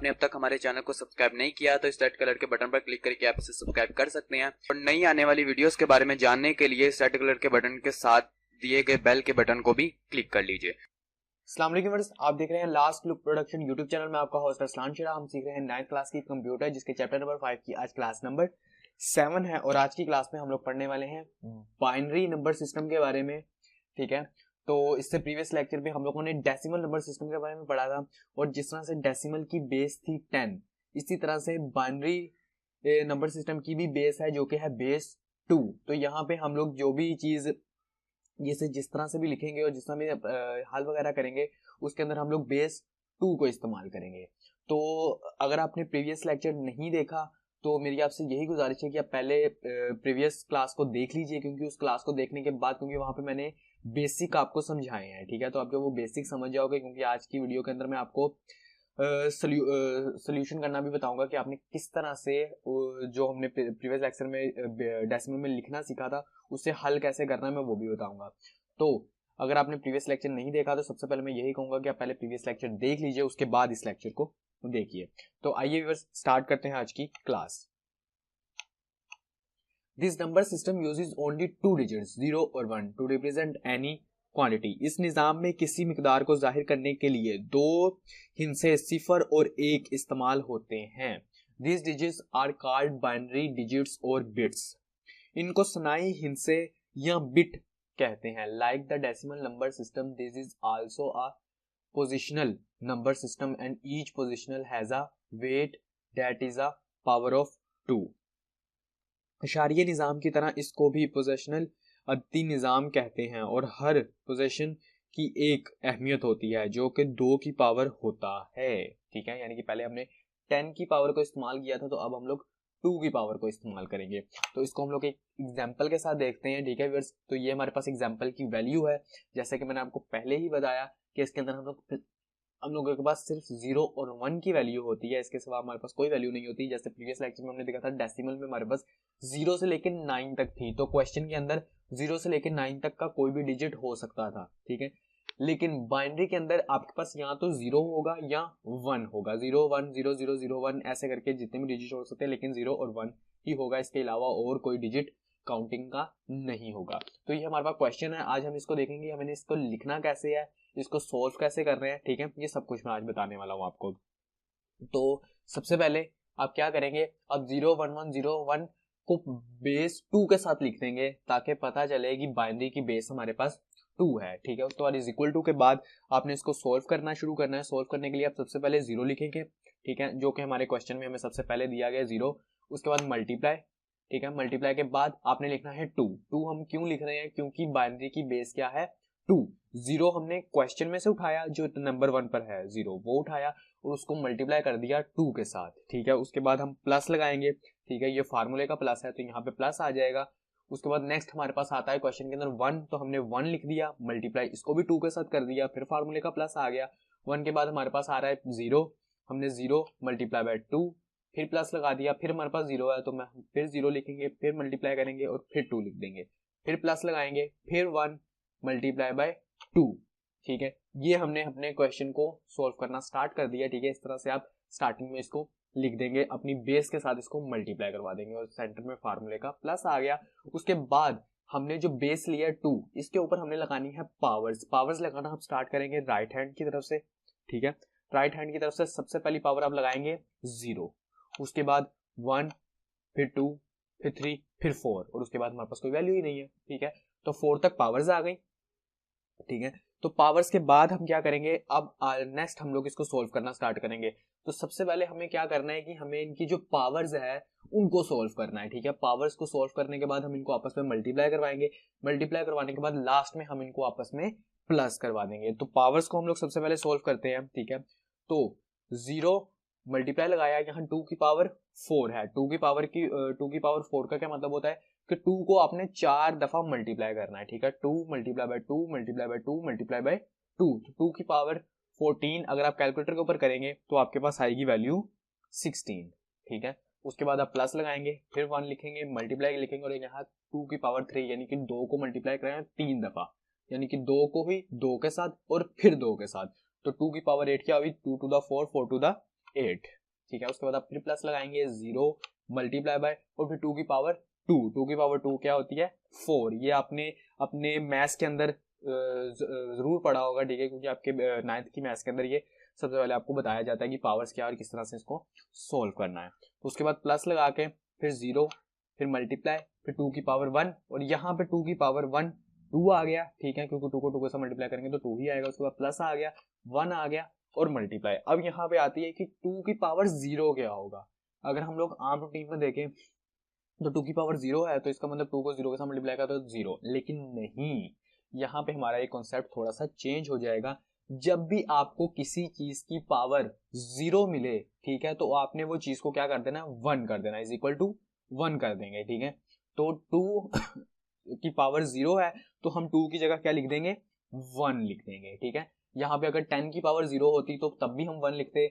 आपने अब तक हमारे चैनल को सब्सक्राइब नहीं किया तो इस रेड कलर के बटन पर क्लिक करके आप इसे सब्सक्राइब कर सकते हैं और नई आने वाली वीडियोस के बारे में जानने के लिए इस रेड कलर के बटन के साथ दिए गए बेल के बटन को भी क्लिक कर लीजिए। अस्सलाम वालेकुम व्यूअर्स, आप देख रहे हैं last look production YouTube channel में। आपका होस्ट अस्लान शिरा। हम सीख रहे हैं 9th क्लास की कंप्यूटर, जिसके चैप्टर नंबर 5 की आज क्लास नंबर 7 है और आज की क्लास में हम लोग पढ़ने वाले हैं बाइनरी नंबर सिस्टम के बारे में। ठीक है, तो इससे प्रीवियस लेक्चर में हम लोगों ने डेसिमल नंबर सिस्टम के बारे में पढ़ा था और जिस तरह से डेसिमल की बेस थी 10, इसी तरह से बाइनरी नंबर सिस्टम की भी बेस है जो कि है बेस 2। तो यहाँ पे हम लोग जो भी चीज जैसे जिस तरह से भी लिखेंगे और जिस तरह भी हल वगैरह करेंगे उसके अंदर हम लोग बेस 2 को इस्तेमाल करेंगे। तो अगर आपने प्रीवियस लेक्चर नहीं देखा तो मेरी आपसे यही गुजारिश है कि आप पहले प्रीवियस क्लास को देख लीजिए, क्योंकि उस क्लास को देखने के बाद, क्योंकि वहां पे मैंने बेसिक आपको समझाए हैं। ठीक है, तो आप जो वो बेसिक समझ जाओगे, क्योंकि आज की वीडियो के अंदर मैं आपको सोल्यूशन करना भी बताऊंगा कि आपने किस तरह से जो हमने प्रीवियस लेक्चर में डेसिमल में लिखना सीखा था उससे हल कैसे करना है मैं वो भी बताऊंगा। तो अगर आपने प्रीवियस लेक्चर नहीं देखा तो सबसे पहले मैं यही कहूंगा कि आप पहले प्रीवियस लेक्चर देख लीजिए, उसके बाद इस लेक्चर को देखिए। तो आइए व्यूअर्स स्टार्ट करते हैं आज की class. This number system uses only 2 digits 0 और 1 टू रिप्रेजेंट एनी क्वांटिटी। इस निजाम में किसी मिकदार को जाहिर करने के लिए 2 हिंसे 0 और 1 इस्तेमाल होते हैं। This digits are called binary digits और बिट्स। इनको सनाई हिंसे या बिट कहते हैं। Like the decimal number system, this is also a positional number system and each positional has a weight that is a power of 2। अशारिये निज़ाम की तरह इसको भी पोजेशनल अद्दी निज़ाम कहते हैं और हर पोजेशन की एक अहमियत होती है जो कि 2 की पावर होता है। ठीक है, यानी कि पहले हमने 10 की पावर को इस्तेमाल किया था, तो अब हम लोग 2 की पावर को इस्तेमाल करेंगे। तो इसको हम लोग एक एग्जाम्पल के साथ देखते हैं। ठीक है व्यूअर्स, तो ये हमारे पास एग्जाम्पल की वैल्यू है। जैसे कि मैंने आपको पहले ही बताया कि इसके अंदर हम लोगों के पास सिर्फ 0 और 1 की वैल्यू होती है, इसके सिवा हमारे पास कोई वैल्यू नहीं होती। जैसे प्रीवियस लेक्चर में हमने देखा था डेसिमल में हमारे पास 0 से लेकर 9 तक थी, तो क्वेश्चन के अंदर 0 से लेकर 9 तक का कोई भी डिजिट हो सकता था। ठीक है, लेकिन बाइनरी के अंदर आपके पास या तो 0 होगा या 1 होगा। 0 1 0 0 0 1 ऐसे करके जितने भी डिजिट हो सकते हैं, लेकिन 0 और 1 ही होगा, इसके अलावा और कोई डिजिट काउंटिंग का नहीं होगा। तो ये हमारे पास क्वेश्चन है, आज हम इसको देखेंगे हमें इसको लिखना कैसे है, इसको सोल्व कैसे कर रहे हैं। ठीक है, ये सब कुछ मैं आज बताने वाला हूँ आपको। तो सबसे पहले आप क्या करेंगे, अब 0 1 1 0 1 को बेस 2 के साथ लिख देंगे ताकि पता चले कि बाइनरी की बेस हमारे पास 2 है। ठीक है, उसके बाद इज इक्वल टू के बाद आपने इसको सोल्व करना शुरू करना है। सोल्व करने के लिए आप सबसे पहले 0 लिखेंगे। ठीक है, जो कि हमारे क्वेश्चन में हमें सबसे पहले दिया गया 0। उसके बाद मल्टीप्लाई। ठीक है, मल्टीप्लाई के बाद आपने लिखना है 2। 2 हम क्यों लिख रहे हैं, क्योंकि बाइनरी की बेस क्या है 2। 0 हमने क्वेश्चन में से उठाया, जो नंबर 1 पर है 0 वो उठाया और उसको मल्टीप्लाई कर दिया 2 के साथ। ठीक है, उसके बाद हम प्लस लगाएंगे। ठीक है, ये फार्मूले का प्लस है तो यहाँ पे प्लस आ जाएगा। उसके बाद नेक्स्ट हमारे पास आता है क्वेश्चन के अंदर 1, तो हमने 1 लिख दिया, मल्टीप्लाई इसको भी 2 के साथ कर दिया, फिर फार्मूले का प्लस आ गया। 1 के बाद हमारे पास आ रहा है 0, हमने 0 मल्टीप्लाई बाय 2, फिर प्लस लगा दिया, फिर हमारे पास 0 है तो मैं फिर 0 लिखेंगे, फिर मल्टीप्लाई करेंगे और फिर 2 लिख देंगे, फिर प्लस लगाएंगे, फिर 1 मल्टीप्लाई बाय 2। ठीक है, ये हमने अपने क्वेश्चन को सॉल्व करना स्टार्ट कर दिया। ठीक है, इस तरह से आप स्टार्टिंग में इसको लिख देंगे, अपनी बेस के साथ इसको मल्टीप्लाई करवा देंगे और सेंटर में फार्मूले का प्लस आ गया। उसके बाद हमने जो बेस लिया 2, इसके ऊपर हमने लगानी है पावर्स। पावर्स लगाना हम स्टार्ट करेंगे राइट हैंड की तरफ से। ठीक है, राइट हैंड की तरफ से सबसे पहली पावर आप लगाएंगे 0, उसके बाद 1, फिर 2, फिर 3, फिर 4 और उसके बाद हमारे पास कोई वैल्यू ही नहीं है। ठीक है, तो 4 तक पावर्स आ गई। ठीक है, तो पावर्स के बाद हम क्या करेंगे, अब नेक्स्ट हम लोग इसको सोल्व करना स्टार्ट करेंगे। तो सबसे पहले हमें क्या करना है कि हमें इनकी जो पावर्स है उनको सोल्व करना है। ठीक है, पावर्स को सोल्व करने के बाद हम इनको आपस में मल्टीप्लाई करवाएंगे। मल्टीप्लाई करवाने के बाद लास्ट में हम इनको आपस में प्लस करवा देंगे। तो पावर्स को हम लोग सबसे पहले सोल्व करते हैं। ठीक है, तो 0 मल्टीप्लाई लगाया, यहाँ 2 की पावर 4 है। 2 की पावर 4 का क्या मतलब होता है कि 2 को आपने 4 दफा मल्टीप्लाई करना है। ठीक है, 2 multiply by 2 multiply by 2 multiply by 2, तो 2 की पावर 14 अगर आप कैलकुलेटर के ऊपर करेंगे तो आपके पास आएगी वैल्यू 16। ठीक है, उसके बाद आप प्लस लगाएंगे, फिर 1 लिखेंगे, मल्टीप्लाई लिखेंगे और यहाँ 2 की पावर 3 यानी कि 2 को मल्टीप्लाई करें 3 दफा, यानी कि 2 को भी 2 के साथ और फिर 2 के साथ, तो 2 की पावर 8 क्या हुई, 2 टू द 4 4 टू द 8। ठीक है। उसके बाद आप फिर प्लस लगाएंगे 0 मल्टीप्लाई बाय और फिर 2 की पावर 2 की पावर 2 क्या होती है 4। ये आपने अपने मैथ्स के अंदर जरूर पढ़ा होगा, ठीक है, क्योंकि आपके 9th की मैथ्स के अंदर ये सबसे पहले आपको बताया जाता है कि पावर्स क्या और किस तरह से इसको सोल्व करना है। तो उसके बाद प्लस लगा के फिर 0 फिर मल्टीप्लाई फिर 2 की पावर 1 और यहाँ पे 2 की पावर 1 2 आ गया, ठीक है, क्योंकि 2 को 2 के साथ मल्टीप्लाई करेंगे तो 2 ही आएगा। उसके बाद प्लस आ गया 1 आ गया और मल्टीप्लाई। अब यहाँ पे आती है कि 2 की पावर 0 क्या होगा। अगर हम लोग आम रूटीन में देखें तो 2 की पावर 0 है तो इसका मतलब 2 को 0 के साथ मल्टीप्लाई करा तो 0, लेकिन नहीं, यहाँ पे हमारा ये कॉन्सेप्ट थोड़ा सा चेंज हो जाएगा। जब भी आपको किसी चीज की पावर 0 मिले, ठीक है, तो आपने वो चीज को क्या कर देना 1 कर देना, इज इक्वल टू 1 कर देंगे, ठीक है। तो 2 की पावर 0 है तो हम 2 की जगह क्या लिख देंगे 1 लिख देंगे, ठीक है। यहाँ पे अगर 10 की पावर 0 होती तो तब भी हम 1 लिखते,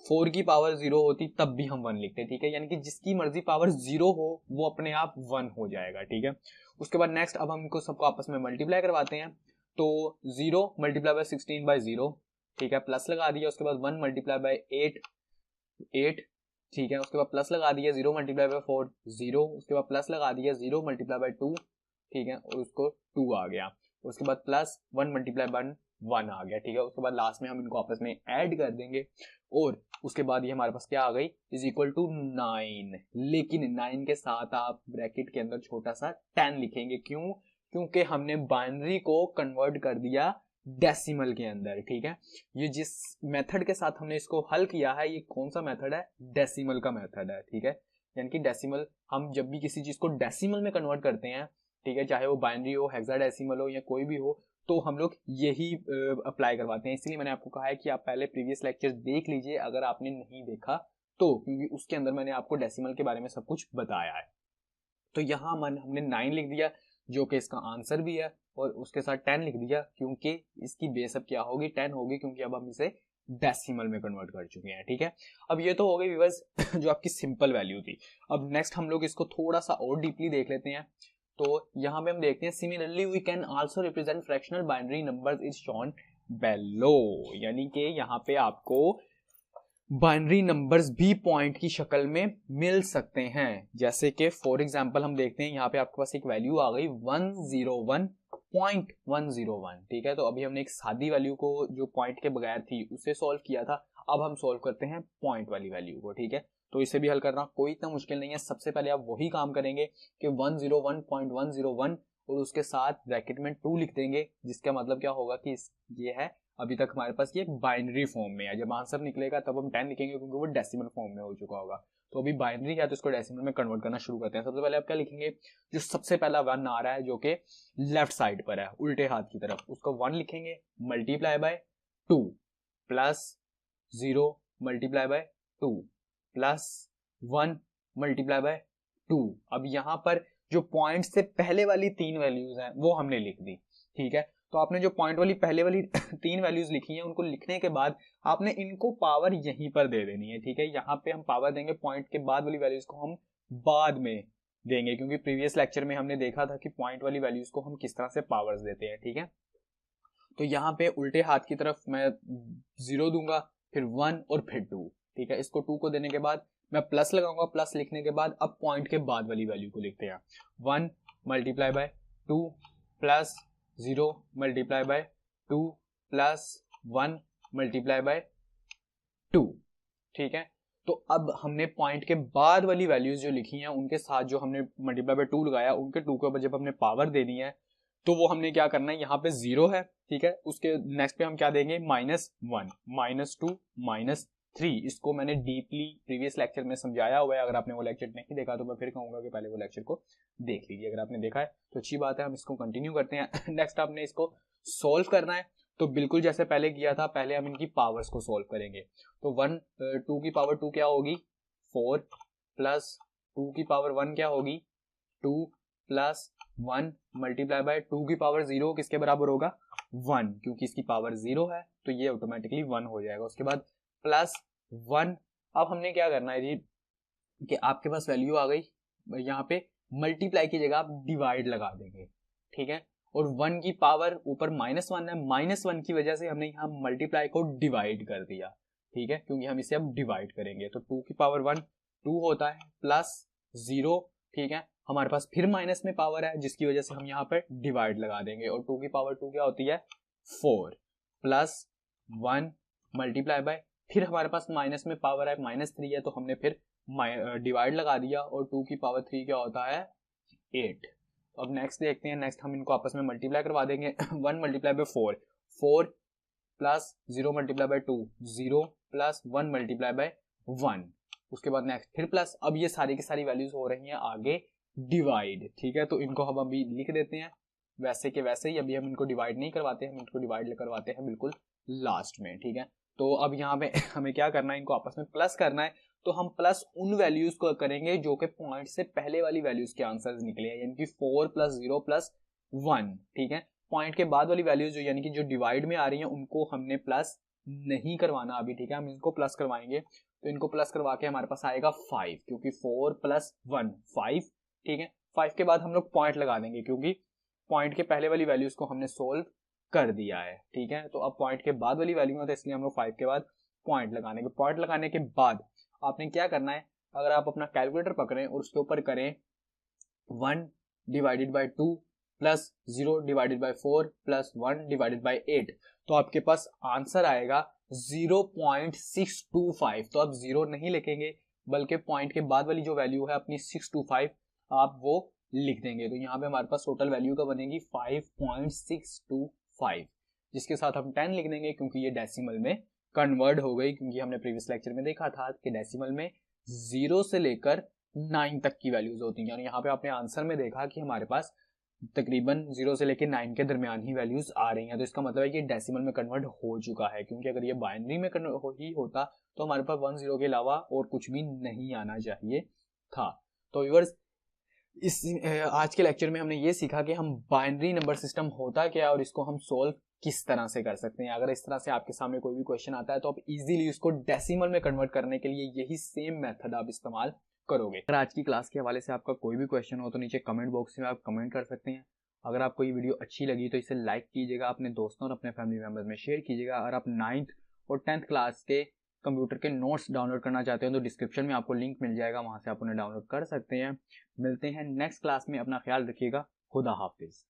4 की पावर 0 होती तब भी हम 1 लिखते, ठीक है। यानी कि जिसकी मर्जी पावर 0 हो वो अपने आप 1 हो जाएगा, ठीक है। उसके बाद नेक्स्ट अब हम इनको सबको आपस में मल्टीप्लाई करवाते हैं। तो 0 मल्टीप्लाई बाय 16 बाय 0, ठीक है, प्लस लगा दिया। उसके बाद 1 मल्टीप्लाई बाय 8, ठीक है। उसके बाद प्लस लगा दिया 0 मल्टीप्लाई बाय 4 0। उसके बाद प्लस लगा दिया 0 मल्टीप्लाई बाय 2, ठीक है, और उसको 2 आ गया। उसके बाद प्लस 1 मल्टीप्लाई बाय 1 आ गया, ठीक है। उसके बाद लास्ट में हम इनको आपस में ऐड कर देंगे और उसके बाद ये हमारे पास क्या आ गई इज इक्वल टू 9। लेकिन 9 के साथ आप ब्रैकेट के अंदर छोटा सा 10 लिखेंगे, क्यों? क्योंकि हमने बाइनरी को कन्वर्ट कर दिया डेसिमल के अंदर, ठीक है। ये जिस मेथड के साथ हमने इसको हल किया है ये कौन सा मेथड है, डेसिमल का मेथड है, ठीक है। यानी कि डेसिमल, हम जब भी किसी चीज को डेसिमल में कन्वर्ट करते हैं, ठीक है, चाहे वो बाइनरी हो, हेक्साडेसिमल हो या कोई भी हो, तो हम लोग यही अप्लाई करवाते हैं। इसलिए मैंने आपको कहा है कि आप पहले प्रीवियस लेक्चर देख लीजिए अगर आपने नहीं देखा तो, क्योंकि उसके अंदर मैंने आपको डेसिमल के बारे में सब कुछ बताया है। तो यहाँ हमने 9 लिख दिया जो कि इसका आंसर भी है और उसके साथ 10 लिख दिया क्योंकि इसकी बेस अब क्या होगी 10 होगी, क्योंकि अब हम इसे डेसिमल में कन्वर्ट कर चुके हैं, ठीक है। अब ये तो हो गई व्यूअर्स जो आपकी सिंपल वैल्यू थी। अब नेक्स्ट हम लोग इसको थोड़ा सा और डीपली देख लेते हैं। तो यहाँ पे हम देखते हैं similarly we can also represent fractional binary numbers is shown below. यानी कि यहाँ पे आपको बाइनरी नंबर्स भी पॉइंट की शक्ल में मिल सकते हैं। जैसे कि फॉर एग्जांपल हम देखते हैं यहाँ पे आपके पास एक वैल्यू आ गई 101.101, ठीक है। तो अभी हमने एक सादी वैल्यू को जो पॉइंट के बगैर थी उसे सॉल्व किया था, अब हम सॉल्व करते हैं पॉइंट वाली वैल्यू को, ठीक है। तो इसे भी हल करना कोई इतना मुश्किल नहीं है। सबसे पहले आप वही काम करेंगे कि 101.101 और उसके साथ ब्रैकेट में 2 लिख देंगे, जिसका मतलब क्या होगा कि ये है अभी तक हमारे पास ये बाइनरी फॉर्म में है। जब आंसर निकलेगा तब हम 10 लिखेंगे क्योंकि वो डेसिमल फॉर्म में हो चुका होगा। तो अभी बाइनरी है तो इसको डेसिमल में कन्वर्ट करना शुरू करते हैं। सबसे पहले आप क्या लिखेंगे, जो सबसे पहला 1 आ रहा है जो कि लेफ्ट साइड पर है उल्टे हाथ की तरफ, उसको 1 लिखेंगे multiply by 2 plus 0 multiply by 2 plus 1 multiply by 2। अब यहाँ पर जो पॉइंट से पहले वाली 3 वैल्यूज हैं वो हमने लिख दी, ठीक है। तो आपने जो पॉइंट वाली पहले वाली 3 वैल्यूज लिखी हैं उनको लिखने के बाद आपने इनको पावर यहीं पर दे देनी है, ठीक है। यहाँ पे हम पावर देंगे, पॉइंट के बाद वाली वैल्यूज को हम बाद में देंगे, क्योंकि प्रीवियस लेक्चर में हमने देखा था कि पॉइंट वाली वैल्यूज को हम किस तरह से पावर्स देते हैं, ठीक है। तो यहाँ पे उल्टे हाथ की तरफ मैं 0 दूंगा, फिर 1 और फिर 2, ठीक है। इसको 2 को देने के बाद मैं प्लस लगाऊंगा, प्लस लिखने के बाद अब पॉइंट के बाद वाली वैल्यू को लिखते हैं 1 multiply by 2 plus 0 multiply by 2 plus 1 multiply by 2, ठीक है। तो अब हमने पॉइंट के बाद वाली वैल्यूज जो लिखी हैं उनके साथ जो हमने मल्टीप्लाई बाय 2 लगाया, उनके 2 के ऊपर जब हमने पावर देनी है तो वो हमने क्या करना है, यहाँ पे 0 है, ठीक है। उसके नेक्स्ट पे हम क्या देंगे -1 -2 -3। इसको मैंने डीपली प्रीवियस लेक्चर में समझाया हुआ है। अगर आपने वो लेक्चर नहीं देखा तो मैं फिर कहूंगा कि पहले वो लेक्चर को देख लीजिए। अगर आपने देखा है तो अच्छी बात है, हम इसको कंटिन्यू करते हैं। नेक्स्ट आपने इसको सोल्व करना है, तो बिल्कुल जैसे पहले किया था, पहले हम इनकी पावर्स को सोल्व करेंगे। तो 2 की पावर 2 क्या होगी 4 प्लस 2 की पावर 1 क्या होगी 2 प्लस 1 मल्टीप्लाई बाय 2 की पावर 0 किसके बराबर होगा 1, क्योंकि इसकी पावर 0 है तो ये ऑटोमेटिकली 1 हो जाएगा। उसके बाद प्लस 1। अब हमने क्या करना है जी कि आपके पास वैल्यू आ गई, यहाँ पे मल्टीप्लाई की जगह आप डिवाइड लगा देंगे, ठीक है। और 1 की पावर ऊपर -1 है, -1 की वजह से हमने यहाँ मल्टीप्लाई को डिवाइड कर दिया, ठीक है, क्योंकि हम इसे अब डिवाइड करेंगे। तो 2 की पावर 1 2 होता है प्लस 0, ठीक है, हमारे पास फिर माइनस में पावर है जिसकी वजह से हम यहाँ पे डिवाइड लगा देंगे, और 2 की पावर 2 क्या होती है 4 प्लस 1 मल्टीप्लाई बाय, फिर हमारे पास माइनस में पावर है -3 है तो हमने फिर डिवाइड लगा दिया, और 2 की पावर 3 क्या होता है 8। अब नेक्स्ट देखते हैं, नेक्स्ट हम इनको आपस में मल्टीप्लाई करवा देंगे 1 multiply by 4 4 plus 0 multiply by 2 0 plus 1 multiply by 1, उसके बाद नेक्स्ट फिर प्लस। अब ये सारी की सारी वैल्यूज हो रही हैं आगे डिवाइड, ठीक है, तो इनको हम अभी लिख देते हैं वैसे के वैसे ही। अभी हम इनको डिवाइड नहीं करवाते, हम इनको डिवाइड करवाते हैं बिल्कुल लास्ट में, ठीक है। तो अब यहाँ पे हमें क्या करना है, इनको आपस में प्लस करना है, तो हम प्लस उन वैल्यूज को करेंगे जो कि पॉइंट से पहले वाली वैल्यूज के आंसर्स निकले हैं, यानी कि 4 प्लस 0 प्लस 1, ठीक है। पॉइंट के बाद वाली वैल्यूज जो यानी कि जो डिवाइड में आ रही हैं उनको हमने प्लस नहीं करवाना अभी, ठीक है, हम इनको प्लस करवाएंगे। तो इनको प्लस करवा के हमारे पास आएगा 5, क्योंकि 4 प्लस 1 5, ठीक है। 5 के बाद हम लोग पॉइंट लगा देंगे क्योंकि पॉइंट के पहले वाली वैल्यूज को हमने सोल्व कर दिया है, ठीक है। तो अब पॉइंट के बाद वाली वैल्यू है तो इसलिए हम लोग 5 के बाद पॉइंट लगाने के, पॉइंट लगाने के बाद आपने क्या करना है, अगर आप अपना कैलकुलेटर पकड़ें और उसके ऊपर करें 1 divided by 2 plus 0 divided by 4 plus 1 divided by 8, तो आपके पास आंसर आएगा 0.625। तो आप 0 नहीं लिखेंगे बल्कि पॉइंट के बाद वाली जो वैल्यू है अपनी 625 आप वो लिख देंगे। तो यहाँ पे हमारे पास टोटल वैल्यू का बनेगी 5.625, जिसके साथ हम 10 लिख देंगे क्योंकि ये डेसिमल में कन्वर्ट हो गई, क्योंकि हमने प्रीवियस लेक्चर में देखा था कि डेसिमल में 0 से लेकर 9 तक की वैल्यूज होती हैं, और यहाँ पे आपने आंसर में देखा कि हमारे पास तकरीबन 0 से लेकर 9 के दरमियान ही वैल्यूज आ रही हैं। तो इसका मतलब है कि डेसिमल में कन्वर्ट हो चुका है, क्योंकि अगर ये बाइनरी में कन्वर्ट ही होता तो हमारे पास 1 0 के अलावा और कुछ भी नहीं आना चाहिए था। तो व्यूअर्स, इस आज के लेक्चर में हमने ये सीखा कि हम बाइनरी नंबर सिस्टम होता क्या है और इसको हम सोल्व किस तरह से कर सकते हैं। अगर इस तरह से आपके सामने कोई भी क्वेश्चन आता है तो आप इजीली उसको डेसिमल में कन्वर्ट करने के लिए यही सेम मेथड आप इस्तेमाल करोगे। अगर आज की क्लास के हवाले से आपका कोई भी क्वेश्चन हो तो नीचे कमेंट बॉक्स में आप कमेंट कर सकते हैं। अगर आपको ये वीडियो अच्छी लगी तो इसे लाइक कीजिएगा, अपने दोस्तों और अपने फैमिली मेम्बर्स में शेयर कीजिएगा। अगर आप 9th और 10th क्लास के कंप्यूटर के नोट्स डाउनलोड करना चाहते हैं तो डिस्क्रिप्शन में आपको लिंक मिल जाएगा, वहां से आप उन्हें डाउनलोड कर सकते हैं। मिलते हैं नेक्स्ट क्लास में, अपना ख्याल रखिएगा, खुदा हाफिज।